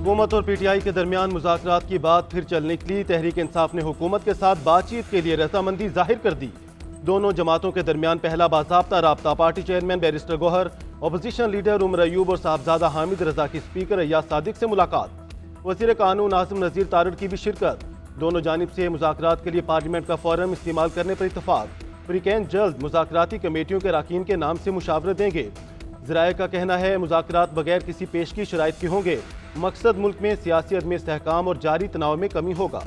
हुकूमत और पीटीआई के दरमियान मुज़ाकरात की बात फिर चल निकली। तहरीक इंसाफ ने हुकूमत के साथ बातचीत के लिए रजामंदी जाहिर कर दी। दोनों जमातों के दरमियान पहला बाज़ाब्ता राब्ता। Party chairman barrister Gohar, opposition leader Omar Ayub और साहबजादा हामिद रजा की स्पीकर अय्याज सादिक से मुलाकात। वज़ीर कानून आसिम नज़ीर तारड़ की भी शिरकत। दोनों जानिब से मुज़ाकरात के लिए पार्लियामेंट का फोरम इस्तेमाल करने पर इत्तफाक। फ्रीकैन जल्द मुज़ाकराती कमेटियों के अरकान के नाम से मुशावरत देंगे। ज़राए का कहना है मुज़ाकरात बगैर किसी पेशगी शराइत के होंगे। मकसद मुल्क में सियासी अदम इस्तेहकाम और जारी तनाव में कमी होगा।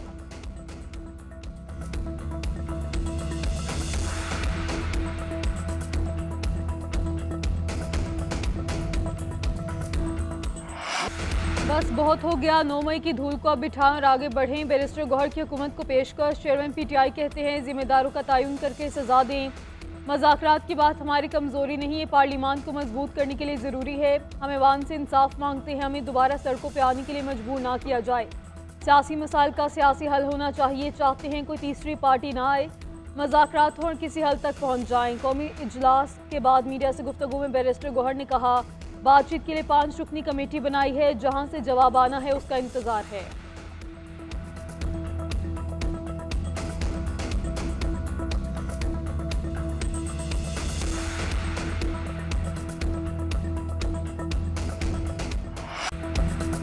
बस बहुत हो गया, 9 मई की धूल को अब बिठाएं और आगे बढ़ें। बैरिस्टर गौहर की हुकूमत को पेशकश। चेयरमैन पीटीआई कहते हैं जिम्मेदारों का तयन करके सजा दें। मज़ाकरात की बात हमारी कमज़ोरी नहीं है, पार्लियामान को मजबूत करने के लिए ज़रूरी है। हम ऐवान से इंसाफ मांगते हैं, हमें दोबारा सड़कों पर आने के लिए मजबूर ना किया जाए। सियासी मसाइल का सियासी हल होना चाहिए। चाहते हैं कोई तीसरी पार्टी ना आए, मज़ाकरात हो और किसी हल तक पहुँच जाएँ। कौमी इजलास के बाद मीडिया से गुफ्तगू में बैरिस्टर गौहर ने कहा बातचीत के लिए 5 रुकनी कमेटी बनाई है, जहां से जवाब आना है उसका इंतजार है।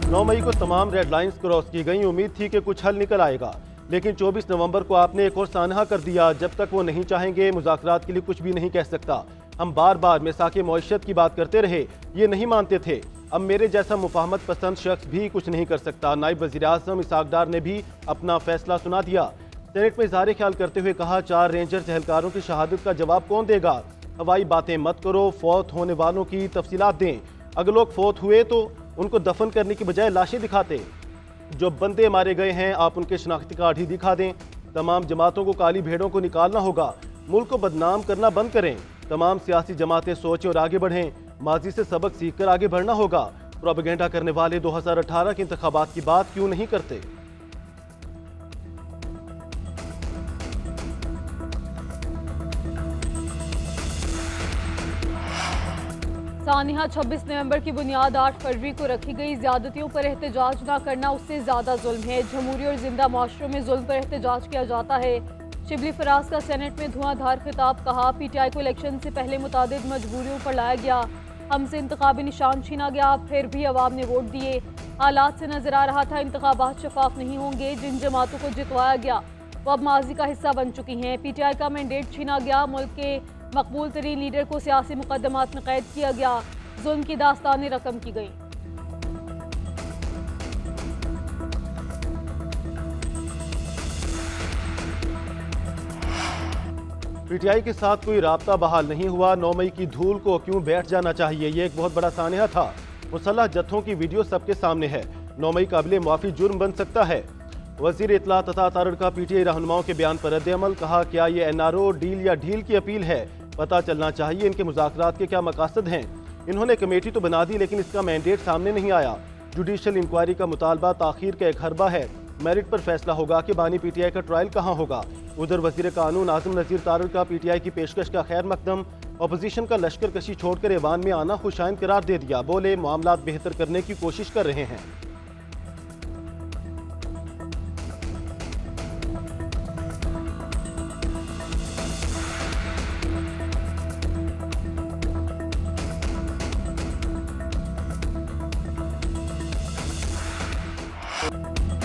नौ मई को तमाम रेड लाइंस क्रॉस की गई। उम्मीद थी कि कुछ हल निकल आएगा, लेकिन 24 नवंबर को आपने एक और सानहा कर दिया। जब तक वो नहीं चाहेंगे मुज़ाकरात के लिए कुछ भी नहीं कह सकता। हम बार बार मिसाक़े मईशत की बात करते रहे, ये नहीं मानते थे। अब मेरे जैसा मुफाहमत पसंद शख्स भी कुछ नहीं कर सकता। नायब वज़ीर आज़म इसहाक़ डार ने भी अपना फैसला सुना दिया। सेनेट में इज़हार ख्याल करते हुए कहा 4 रेंजर एहलकारों की शहादत का जवाब कौन देगा। हवाई बातें मत करो, फौत होने वालों की तफसीलात दें। अगर लोग फौत हुए तो उनको दफन करने की बजाय लाशें दिखाते। जो बंदे मारे गए हैं आप उनके शनाख्ती कार्ड ही दिखा दें। तमाम जमातों को काली भेड़ों को निकालना होगा। मुल्क को बदनाम करना बंद करें। तमाम सियासी जमातें सोचें और आगे बढ़ें। माजी से सबक सीख कर आगे बढ़ना होगा। प्रोपेगेंडा करने वाले 2018 के इंतखाबात की बात क्यों नहीं करते। सानिया 26 नवंबर की बुनियाद 8 फरवरी को रखी गई। ज्यादतियों पर एहतजाज न करना उससे ज्यादा जुल्म है। जमहूरी और जिंदा माशरों में जुल्म पर एहतजाज किया जाता है। शिबली फराज का सेनेट में धुआंधार खिताब। कहा पीटीआई को इलेक्शन से पहले मुतादिद मजबूरियों पर लाया गया, हमसे इंतखाबी निशान छीना गया, फिर भी अवाम ने वोट दिए। हालात से नजर आ रहा था इंतखाबात शफाफ नहीं होंगे। जिन जमातों को जितवाया गया वो अब माजी का हिस्सा बन चुकी हैं। पीटीआई का मैंडेट छीना गया। मुल्क के मकबूल तरीन लीडर को सियासी मुकदमात में कैद किया गया। जुल्म की दास्तानें रकम की गई। पीटीआई के साथ कोई राब्ता बहाल नहीं हुआ। 9 मई की धूल को क्यों बैठ जाना चाहिए, ये एक बहुत बड़ा सानहा था। मुसल्लह जत्थों की वीडियो सबके सामने है। 9 मई काबिल मुआफी जुर्म बन सकता है। वज़ीर इत्तला तथा तारड़ का पीटीआई रहनुमाओं के बयान पर रद्द-ए-अमल। कहा क्या ये एनआरओ डील या ढील की अपील है, पता चलना चाहिए इनके मुज़ाकरात के क्या मकासद हैं। इन्होंने कमेटी तो बना दी लेकिन इसका मैंडेट सामने नहीं आया। जुडिशल इंक्वायरी का मुतालबा ताखीर का एक हरबा है। मेरिट पर फैसला होगा कि बानी पीटीआई का ट्रायल कहाँ होगा। उधर वज़ीर कानून आसिम नज़ीर तारड़ का पीटीआई की पेशकश का खैर मकदम। अपोजिशन का लश्कर कशी छोड़कर ऐवान में आना खुशाइन करार दे दिया। बोले मामलात बेहतर करने की कोशिश कर रहे हैं।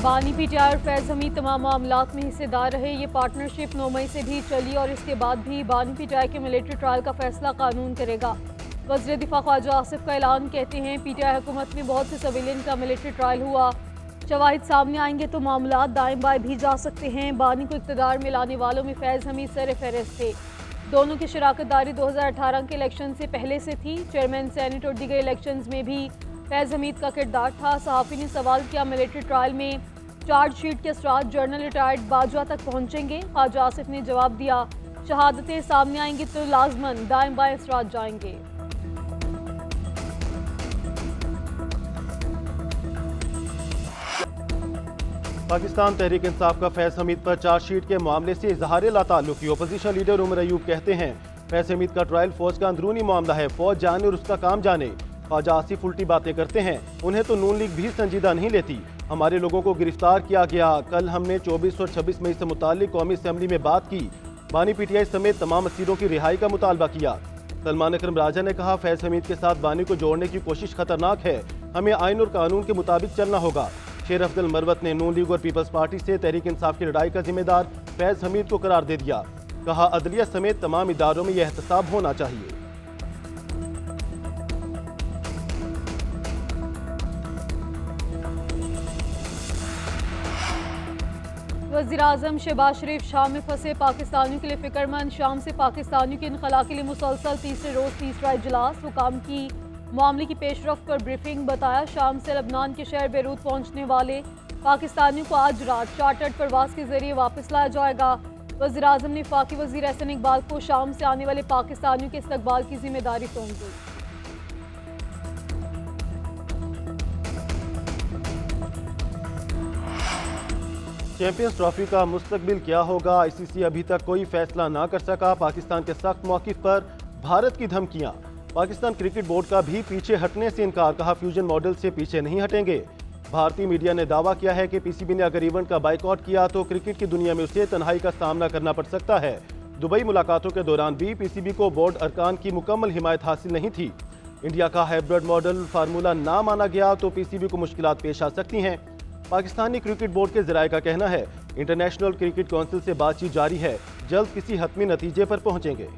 बानी पीटीआई और फैज़ हमीद तमाम मामलात में हिस्सेदार रहे। ये पार्टनरशिप 9 मई से भी चली और इसके बाद भी बानी पीटीआई के मिलिट्री ट्रायल का फैसला कानून करेगा। वज़ीर दिफा ख्वाजा आसिफ का ऐलान। कहते हैं पीटीआई हुकूमत में बहुत से सिविलियन का मिलिट्री ट्रायल हुआ। शवाहिद सामने आएंगे तो मामलात दाएं बाएं भी जा सकते हैं। बानी को इक़्तिदार में लाने वालों में फैज़ हमीद सर फहरिस्त थे। दोनों की शराकतदारी 2018 के इलेक्शन से पहले से थी। चेयरमैन सेनेट और दीगर इलेक्शन में भी फैज़ हमीद का किरदार था। सहाफ़ी ने सवाल किया मिलिट्री ट्रायल में चार्जशीट के असरात जनरल रिटायर्ड बाजवा तक पहुंचेंगे। ख्वाजा आसिफ ने जवाब दिया शहादतें सामने आएंगी तो लाजमन दाएं बाएं असरात जाएंगे। पाकिस्तान तहरीक इंसाफ का फैज़ हमीद पर चार्जशीट के मामले से इजहार लाताल्लुकी। अपोजिशन लीडर उमर अयूब कहते हैं फैज़ हमीद का ट्रायल फौज का अंदरूनी मामला है, फौज जाने और उसका काम जाने। ख्वाजा आसिफ उल्टी बातें करते हैं, उन्हें तो नून लीग भी संजीदा नहीं लेती। हमारे लोगों को गिरफ्तार किया गया। कल हमने 24 और 26 मई से मुताल्लिक कौमी असम्बली में बात की। बानी पीटीआई समेत तमाम असीरों की रिहाई का मुतालबा किया। सलमान अकरम राजा ने कहा, फैज हमीद के साथ बानी को जोड़ने की कोशिश खतरनाक है। हमें आइन और कानून के मुताबिक चलना होगा। शेर अफजल मरवत ने नून लीग और पीपल्स पार्टी से तहरीक इंसाफ की लड़ाई का जिम्मेदार फैज हमीद को करार दे दिया। कहा, अदलिया समेत तमाम इदारों में यह एहतसाब होना चाहिए। वज़ीर-ए-आज़म शहबाज शरीफ शाम में फंसे पाकिस्तानियों के लिए फिक्रमंद। शाम से पाकिस्तानियों के इनखला के लिए मुसलसल तीसरे रोज तीसरा इजलास। हुकाम की मामले की पेशरफ्त पर ब्रीफिंग। बताया, शाम से लबनान के शहर बेरूत पहुंचने वाले पाकिस्तानियों को आज रात चार्टर्ड परवाज के जरिए वापस लाया जाएगा। वज़ीर-ए-आज़म ने वफाकी वज़ीर एहसन इकबाल को शाम से आने वाले पाकिस्तानियों के इस्तकबाल की जिम्मेदारी सौंप दी। चैंपियंस ट्रॉफी का मुस्तकबिल क्या होगा, आईसीसी अभी तक कोई फैसला ना कर सका। पाकिस्तान के सख्त मौक़िफ़ पर भारत की धमकियां। पाकिस्तान क्रिकेट बोर्ड का भी पीछे हटने से इनकार। कहा, फ्यूजन मॉडल से पीछे नहीं हटेंगे। भारतीय मीडिया ने दावा किया है कि पीसीबी ने अगर इवेंट का बाइकआउट किया तो क्रिकेट की दुनिया में उसे तन्हाई का सामना करना पड़ सकता है। दुबई मुलाकातों के दौरान भी पीसीबी को बोर्ड अरकान की मुकम्मल हिमायत हासिल नहीं थी। इंडिया का हाइब्रिड मॉडल फार्मूला ना माना गया तो पीसीबी को मुश्किलात पेश आ सकती हैं। पाकिस्तानी क्रिकेट बोर्ड के ज़राए का कहना है, इंटरनेशनल क्रिकेट काउंसिल से बातचीत जारी है, जल्द किसी हतमी नतीजे पर पहुंचेंगे।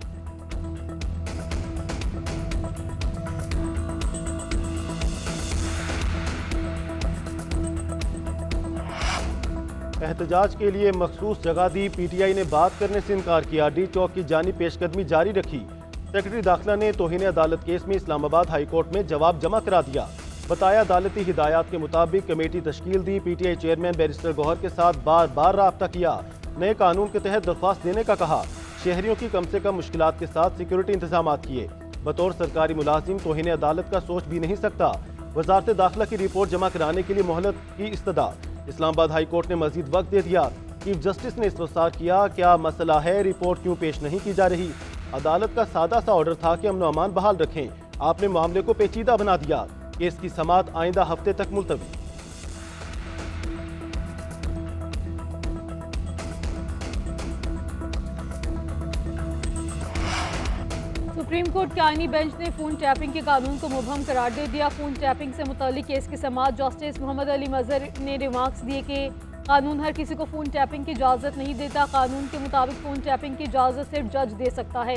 एहतजाज के लिए मखसूस जगह दी, पीटीआई ने बात करने से इनकार किया। डी चौक की जानी पेशकदमी जारी रखी। सेक्रेटरी दाखिला ने तौहीन अदालत केस में इस्लामाबाद हाई कोर्ट में जवाब जमा करा दिया। बताया, अदालती हिदायत के मुताबिक कमेटी तश्कील दी। पीटीआई चेयरमैन बैरिस्टर गौहर के साथ बार बार राब्ता किया। नए कानून के तहत दरख्वास्त देने का कहा। शहरियों की कम से कम मुश्किलात के साथ सिक्योरिटी इंतजाम किए। बतौर सरकारी मुलाजिम तौहीन अदालत का सोच भी नहीं सकता। वजारत दाखिला की रिपोर्ट जमा कराने के लिए मोहलत की इस्तदा। इस्लामाबाद हाई कोर्ट ने मजीद वक्त दे दिया। चीफ जस्टिस ने इस्तफसार किया, क्या मसला है, रिपोर्ट क्यों पेश नहीं की जा रही। अदालत का सादा सा ऑर्डर था कि अमन अमान बहाल रखें, आपने मामले को पेचीदा बना दिया। केस की समाअत आइंदा हफ्ते तक मुलतवी। सुप्रीम कोर्ट के आईनी बेंच ने फोन टैपिंग के कानून को मुबहम करार दे दिया। फोन टैपिंग से मुताल्लिक केस की समाअत जस्टिस मोहम्मद अली मजहर ने रिमार्क्स दिए कि कानून हर किसी को फोन टैपिंग की इजाज़त नहीं देता। कानून के मुताबिक फोन टैपिंग की इजाज़त सिर्फ जज दे सकता है।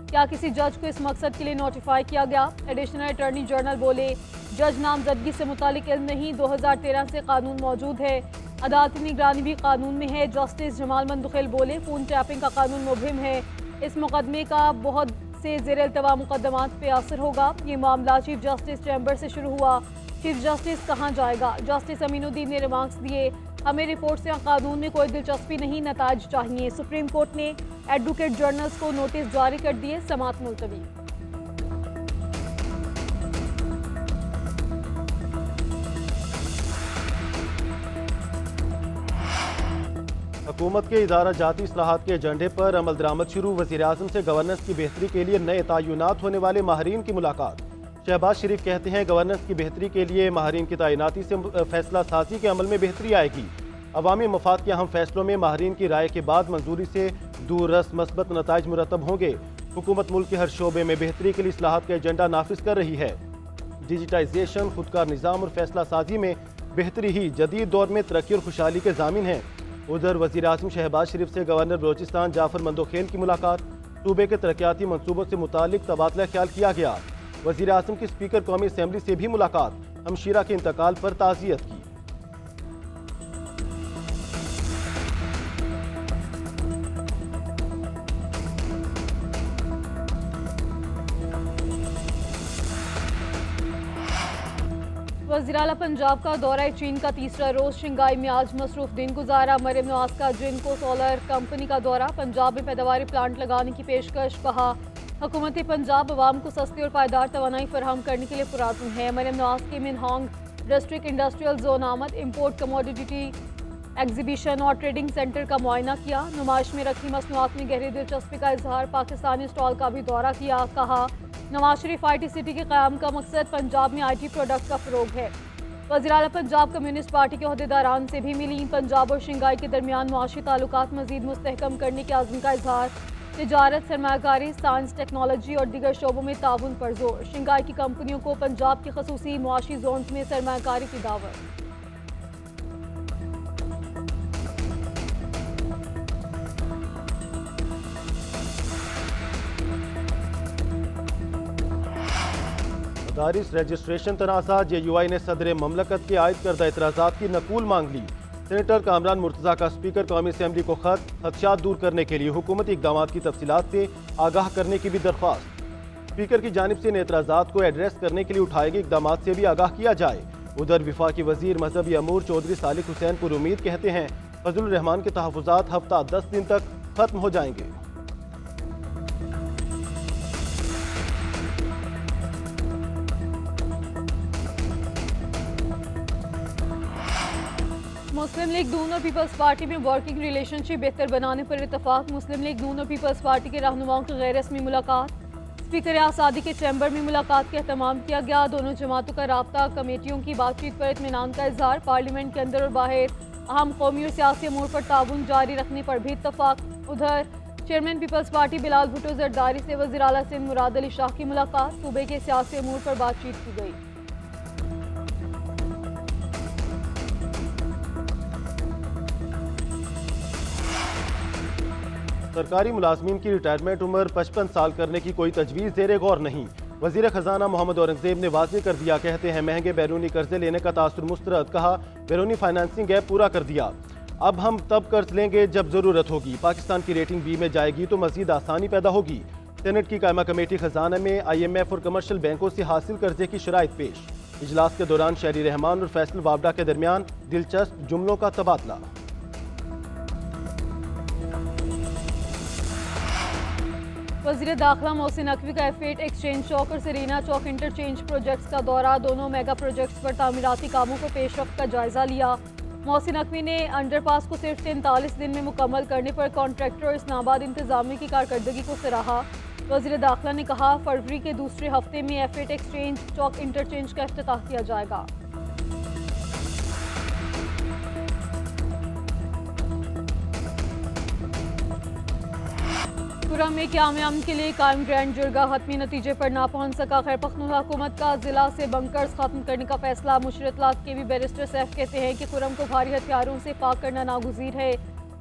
क्या किसी जज को इस मकसद के लिए नोटिफाई किया गया? एडिशनल अटॉर्नी जनरल बोले, जज नामजदगी से मुतालिक इल्म नहीं, 2013 से कानून मौजूद है, अदालती निगरानी भी कानून में है। जस्टिस जमाल मंदुखेल बोले, फोन टैपिंग का कानून मुबहिम है, इस मुकदमे का बहुत से ज़ेर इल्तवा मुकदमात पे असर होगा। ये मामला चीफ जस्टिस चैम्बर से शुरू हुआ, चीफ जस्टिस कहाँ जाएगा? जस्टिस अमीनुद्दीन ने रिमार्क्स दिए, हमें रिपोर्ट से कानून में कोई दिलचस्पी नहीं, नताज चाहिए। सुप्रीम कोर्ट ने एडवोकेट जर्नल्स को नोटिस जारी कर दिए, समाअत मुलतवी। हुकूमत के इदारा जाती इस्लाहात के एजेंडे पर अमल दरामद शुरू। वज़ीर-ए-आज़म से गवर्नेंस की बेहतरी के लिए नए तयनात होने वाले माहरीन की मुलाकात। शहबाज शरीफ कहते हैं, गवर्नेंस की बेहतरी के लिए माहरीन की तैनाती से फैसला साजी के अमल में बेहतरी आएगी। अवामी मफाद के अहम फैसलों में माहरीन की राय के बाद मंजूरी से दूररस मस्बत नताइज मुरतब होंगे। हुकूमत मुल्क के हर शोबे में बेहतरी के लिए इस्लाहात का एजेंडा नाफिज कर रही है। डिजिटाइजेशन, खुदकार निज़ाम और फैसला साजी में बेहतरी ही जदीद दौर में तरक्की और खुशहाली के ज़ामिन है। उधर वज़ीर-ए-आज़म शहबाज शरीफ से गवर्नर बलोचिस्तान जाफर मंदोखेल की मुलाकात। सूबे के तरक्याती मनसूबों से मुतालिक तबादला ख्याल किया गया। वज़ीर-ए-आज़म की स्पीकर कौमी असम्बली से भी मुलाकात, हमशीरा के इंतकाल पर ताज़ियत की। वज़ीर आला पंजाब का दौरा चीन का तीसरा रोज। शंघाई में आज मसरूफ दिन गुजारा। मरियम नवाज का जिनको सोलर कंपनी का दौरा। पंजाब में पैदावारी प्लांट लगाने की पेशकश। कहा, हुकूमत पंजाब अवाम को सस्ती और पायदार तवानाई फराहम करने के लिए पुरातन है। मरियम नवाज के मिनहोंग डिस्ट्रिक्ट इंडस्ट्रियल जोन आमद। इम्पोर्ट कमोडिटी एग्जीबिशन और ट्रेडिंग सेंटर का मुआयना किया। नुमाइश में रखी मसनूआत में गहरी दिलचस्पी का इजहार। पाकिस्तानी स्टॉल का भी दौरा किया। कहा, नवाज शरीफ IT सिटी के क़याम का मकसद पंजाब में IT प्रोडक्ट का फ़रोग है। वज़ीर-ए-आला पंजाब कम्युनिस्ट पार्टी के अहदेदारान से भी मिली। पंजाब और शंघाई के दरमियान मुआशी ताल्लुकात मज़ीद मुस्तहकम करने के आज़म का इजहार। तिजारत, सरमायाकारी, साइंस, टेक्नोलॉजी और दीगर शोबों में ताउन पर जोर। शंघाई की कंपनियों को पंजाब के खसूसी मुआशी जोन्स में सरमायाकारी की दावत। मदारिस रजिस्ट्रेशन तनाज़ा। JUI ने सदर ममलकत के आयद करदा एतराज़ात की नकूल मांग ली। सेनेटर कामरान मुर्तज़ा का स्पीकर कौमी असम्बली को खत, खदशात दूर करने के लिए हुकूमती इक़दामात की तफसीलात से आगाह करने की भी दरख्वास्त। स्पीकर की जानिब से इन एतराज़ात को एड्रेस करने के लिए उठाए गए इक़दामात से भी आगाह किया जाए। उधर वफाकी वज़ीर मजहबी अमूर चौधरी सालिक हुसैन पुरुमीद कहते हैं फजलुर रहमान के तहफ़्फ़ुज़ात हफ्ता 10 दिन तक खत्म हो जाएंगे। मुस्लिम लीग नून और पीपल्स पार्टी में वर्किंग रिलेशनशिप बेहतर बनाने पर इत्तफाक। मुस्लिम लीग नून और पीपल्स पार्टी के रहनुमाओं की गैर रस्मी मुलाकात। स्पीकर आज़ादी के चैम्बर में मुलाकात का एहतमाम किया गया। दोनों जमातों का राब्ता, कमेटियों की बातचीत पर इत्मीनान का इजहार। पार्लियामेंट के अंदर और बाहर अहम कौमी और सियासी अमूर पर ताउन जारी रखने पर भी इत्तफाक। उधर चेयरमैन पीपल्स पार्टी बिलाल भुट्टो जरदारी से वज़ीर-ए-आला सिंध मुराद अली शाह की मुलाकात। सूबे के सियासी अमूर पर बातचीत की गई। सरकारी मुलाजमीन की रिटायरमेंट उम्र 55 साल करने की कोई तजवीज़ ज़ेरे गौर नहीं। वज़ीर ख़जाना मोहम्मद औरंगज़ेब ने वाज़ेह कर दिया। कहते हैं महंगे बैरूनी कर्जे लेने का तासुर मुस्तरद। कहा बैरूनी फाइनेंसिंग गैप पूरा कर दिया। अब हम तब कर्ज लेंगे जब ज़रूरत होगी। पाकिस्तान की रेटिंग B में जाएगी तो मज़ीद आसानी पैदा होगी। सेनेट की कायमा कमेटी ख़जाना में IMF और कमर्शल बैंकों से हासिल कर्जे की शराइत पेश। इजलास के दौरान शहरी रहमान और फैसल वाबडा के दरमियान दिलचस्प जुमलों का तबादला। वज़ीर दाखिला मोहसिन नकवी का F8 एक्सचेंज चौक और सेरीना चौक इंटरचेंज प्रोजेक्ट्स का दौरा। दोनों मेगा प्रोजेक्ट्स पर तामीराती कामों को पेशरफ्त का जायजा लिया। मोहसिन नकवी ने अंडरपास को सिर्फ 43 दिन में मुकम्मल करने पर कॉन्ट्रैक्टर और इस्लामाबाद इंतजामिया की कारकर्दगी को सराहा। वज़ीर दाखिला ने कहा फरवरी के दूसरे हफ्ते में F8 एक्सचेंज चौक इंटरचेंज का इफ्तिताह किया जाएगा। खुर्रम में क़याम अमन के लिए कायम ग्रैंड जुर्गा हतमी नतीजे पर ना पहुंच सका। खैर पख्तूनख्वा हुकूमत का जिला से बंकर्स खत्म करने का फैसला। मुशरतलात के भी बैरिस्टर सैफ कहते हैं कि खुर्रम को भारी हथियारों से पाक करना नागुज़ीर है।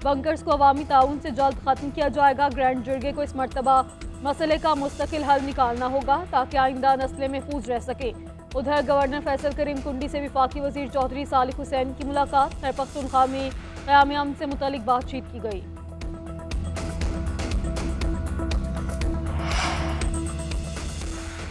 बंकर्स को अवामी ताउन से जल्द खत्म किया जाएगा। ग्रैंड जुर्गे को इस मरतबा मसले का मुस्तकिल हल निकालना होगा ताकि आइंदा नस्लें महफूज रह सके। उधर गवर्नर फैसल करीम कुंडी से वफाकी वज़ीर चौधरी सालिक हुसैन की मुलाकात। खैर पख्तूनख्वा में क़याम अमन से मुतल्लिक बातचीत की गई।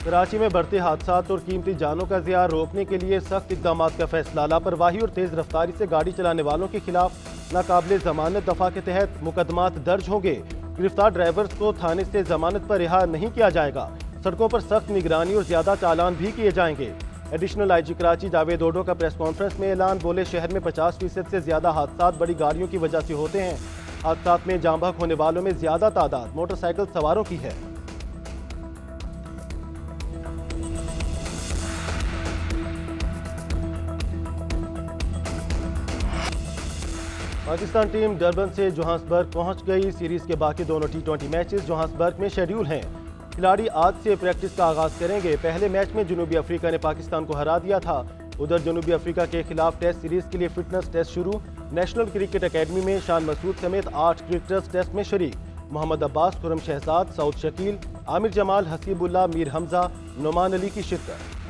कराची में बढ़ते हादसात और कीमती जानों का ज़िया रोकने के लिए सख्त इक़दाम का फैसला। लापरवाही और तेज़ रफ्तारी से गाड़ी चलाने वालों के खिलाफ नाकाबिले ज़मानत दफ़ा के तहत मुकदमात दर्ज होंगे। गिरफ्तार ड्राइवर्स को थाने से जमानत पर रिहा नहीं किया जाएगा। सड़कों पर सख्त निगरानी और ज़्यादा चालान भी किए जाएंगे। एडिशनल IG कराची जावेद ओडो का प्रेस कॉन्फ्रेंस में ऐलान। बोले शहर में 50% से ज़्यादा हादसात बड़ी गाड़ियों की वजह से होते हैं। हादसात में जाँ बहक होने वालों में ज़्यादा तादाद मोटरसाइकिल सवारों की है। पाकिस्तान टीम डरबन से जोहान्सबर्ग पहुंच गई। सीरीज के बाकी दोनों T20 मैचेस जोहान्सबर्ग में शेड्यूल हैं। खिलाड़ी आज से प्रैक्टिस का आगाज करेंगे। पहले मैच में जनूबी अफ्रीका ने पाकिस्तान को हरा दिया था। उधर जनूबी अफ्रीका के खिलाफ टेस्ट सीरीज के लिए फिटनेस टेस्ट शुरू। नेशनल क्रिकेट अकेडमी में शान मसूद समेत 8 क्रिकेटर्स टेस्ट में शरीक। मोहम्मद अब्बास, खुर्रम शहजाद, सऊद शकील, आमिर जमाल, हसीबुल्लाह, मीर हमजा, नोमान अली की शिरकत।